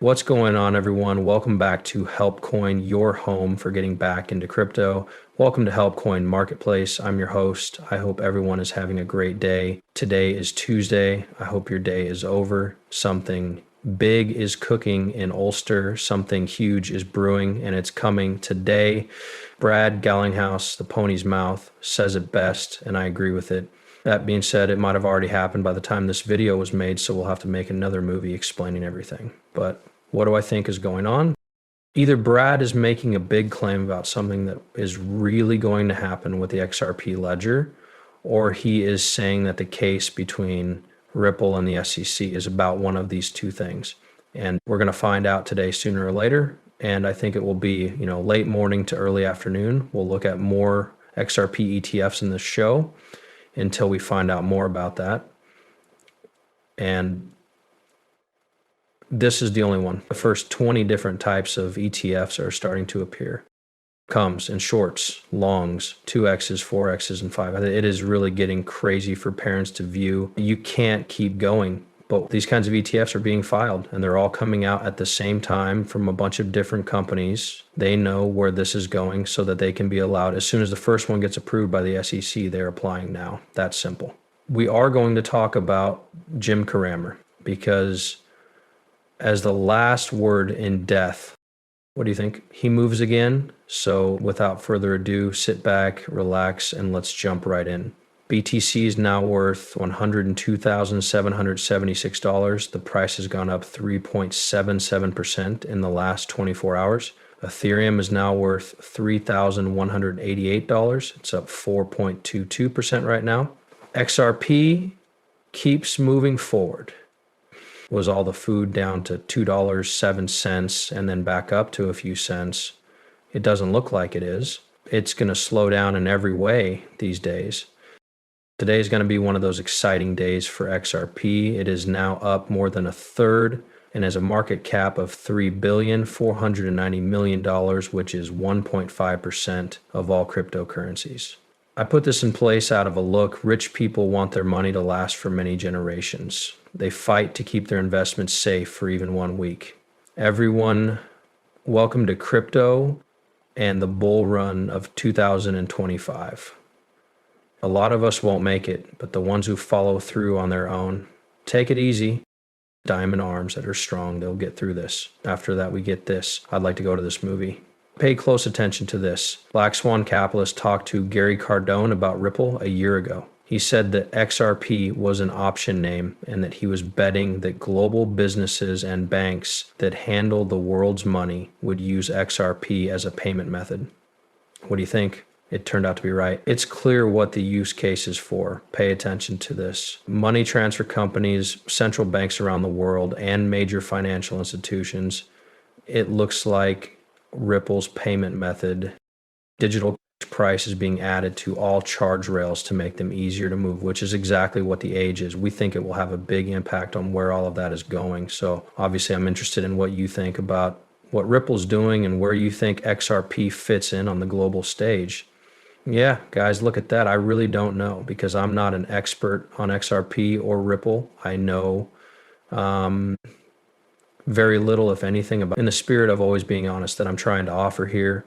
What's going on, everyone? Welcome back to HelpCoin, your home for getting back into crypto. Welcome to HelpCoin Marketplace. I'm your host. I hope everyone is having a great day. Today is Tuesday. I hope your day is over. Something big is cooking in Ulster. Something huge is brewing, and it's coming today. Brad Garlinghouse, the pony's mouth, says it best, and I agree with it. That being said, it might have already happened by the time this video was made, so we'll have to make another movie explaining everything. But what do I think is going on? Either Brad is making a big claim about something that is really going to happen with the XRP ledger, or he is saying that the case between Ripple and the SEC is about one of these two things. And we're going to find out today sooner or later. And I think it will be, late morning to early afternoon. We'll look at more XRP ETFs in this show until we find out more about that. And this is the only one. The first 20 different types of ETFs are starting to appear. Comes in shorts, longs, 2Xs, 4Xs, and 5. It is really getting crazy for parents to view. You can't keep going. But these kinds of ETFs are being filed, and they're all coming out at the same time from a bunch of different companies. They know where this is going so that they can be allowed. As soon as the first one gets approved by the SEC, they're applying now. That's simple. We are going to talk about Jim Cramer because as the last word in death, what do you think? He moves again. So without further ado, sit back, relax, and let's jump right in. BTC is now worth $102,776. The price has gone up 3.77% in the last 24 hours. Ethereum is now worth $3,188. It's up 4.22% right now. XRP keeps moving forward. Was all the food down to $2.07 and then back up to a few cents? It doesn't look like it is. It's going to slow down in every way these days. Today is going to be one of those exciting days for XRP. It is now up more than a third and has a market cap of $3,490,000,000, which is 1.5% of all cryptocurrencies. I put this in place out of a look. Rich people want their money to last for many generations. They fight to keep their investments safe for even 1 week. Everyone, welcome to crypto and the bull run of 2025. A lot of us won't make it, but the ones who follow through on their own, take it easy. Diamond arms that are strong, they'll get through this. After that, we get this. I'd like to go to this movie. Pay close attention to this. Black Swan Capitalist talked to Gary Cardone about Ripple a year ago. He said that XRP was an option name and that he was betting that global businesses and banks that handle the world's money would use XRP as a payment method. What do you think? It turned out to be right. It's clear what the use case is for. Pay attention to this. Money transfer companies, central banks around the world, and major financial institutions. It looks like Ripple's payment method, digital price, is being added to all charge rails to make them easier to move, which is exactly what the age is. We think it will have a big impact on where all of that is going. So obviously I'm interested in what you think about what Ripple's doing and where you think XRP fits in on the global stage. Yeah, guys, look at that. I really don't know because I'm not an expert on XRP or Ripple. I know very little, if anything, about, in the spirit of always being honest, that I'm trying to offer here.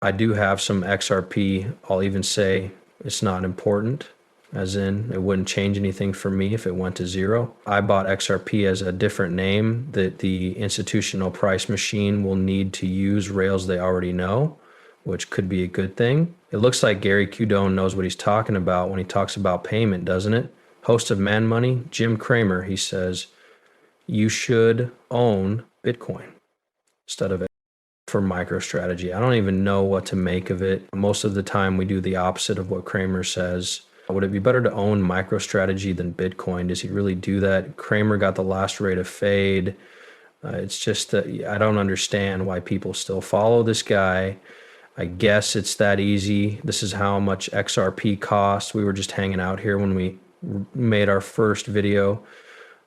I do have some XRP. I'll even say it's not important, as in it wouldn't change anything for me if it went to zero. I bought XRP as a different name that the institutional price machine will need to use rails they already know, which could be a good thing. It looks like Gary Cardone knows what he's talking about when he talks about payment, doesn't it? Host of Man Money, Jim Cramer, he says, you should own Bitcoin instead of it for MicroStrategy. I don't even know what to make of it. Most of the time we do the opposite of what Cramer says. Would it be better to own MicroStrategy than Bitcoin? Does he really do that? Cramer got the last rate of fade. It's just that I don't understand why people still follow this guy. I guess it's that easy. This is how much XRP costs. We were just hanging out here when we made our first video.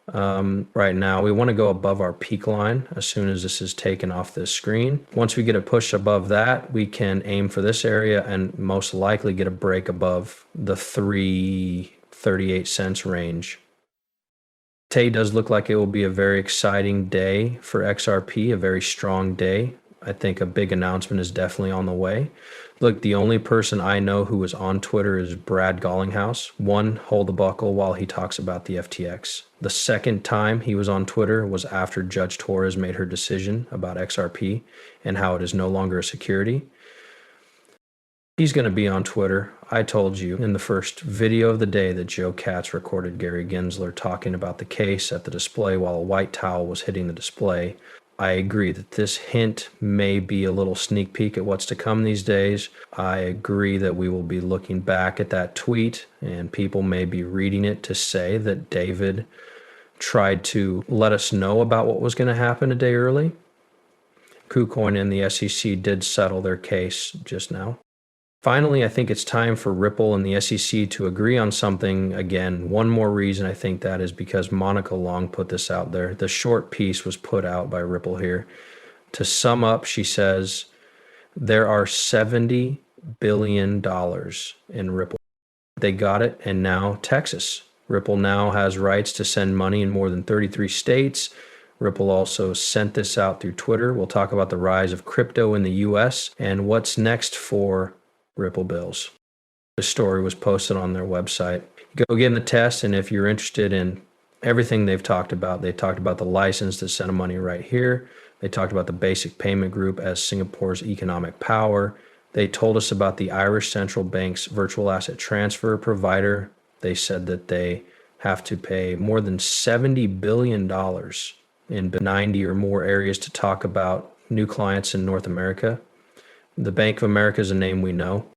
Right now, we want to go above our peak line as soon as this is taken off this screen. Once we get a push above that, we can aim for this area and most likely get a break above the 3.38 cents range. Today does look like it will be a very exciting day for XRP, a very strong day. I think a big announcement is definitely on the way. Look, the only person I know who is on Twitter is Brad Garlinghouse. One, hold the buckle while he talks about the FTX. The second time he was on Twitter was after Judge Torres made her decision about XRP and how it is no longer a security. He's going to be on Twitter. I told you in the first video of the day that Joe Katz recorded Gary Gensler talking about the case at the display while a white towel was hitting the display. I agree that this hint may be a little sneak peek at what's to come these days. I agree that we will be looking back at that tweet and people may be reading it to say that David tried to let us know about what was going to happen a day early. KuCoin and the SEC did settle their case just now. Finally, I think it's time for Ripple and the SEC to agree on something. Again, one more reason I think that is because Monica Long put this out there. The short piece was put out by Ripple here. To sum up, she says, there are $70 billion in Ripple. They got it, and now Texas. Ripple now has rights to send money in more than 33 states. Ripple also sent this out through Twitter. We'll talk about the rise of crypto in the US and what's next for Ripple bills. The story was posted on their website. Go get in the test, and if you're interested in everything they've talked about, they talked about the license to send money right here. They talked about the basic payment group as Singapore's economic power. They told us about the Irish Central Bank's virtual asset transfer provider. They said that they have to pay more than $70 billion in 90 or more areas to talk about new clients in North America. The Bank of America is a name we know.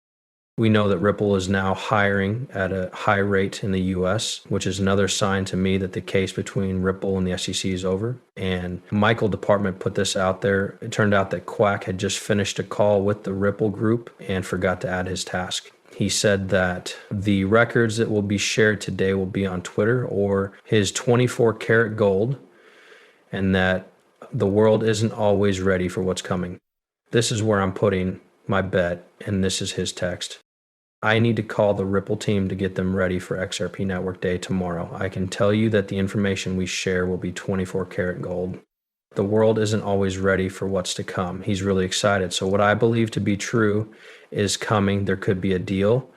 We know that Ripple is now hiring at a high rate in the US, which is another sign to me that the case between Ripple and the SEC is over. And Michael Department put this out there. It turned out that Quack had just finished a call with the Ripple group and forgot to add his task. He said that the records that will be shared today will be on Twitter or his 24 karat gold, and that the world isn't always ready for what's coming. This is where I'm putting my bet, and this is his text. I need to call the Ripple team to get them ready for XRP Network Day tomorrow. I can tell you that the information we share will be 24 karat gold. The world isn't always ready for what's to come. He's really excited. So what I believe to be true is coming. There could be a deal.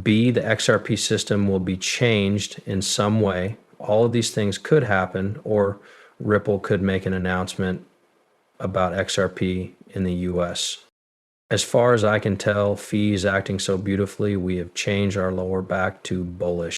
B, the XRP system will be changed in some way. All of these things could happen, or Ripple could make an announcement about XRP in the US. As far as I can tell, Fee is acting so beautifully, we have changed our lower back to bullish.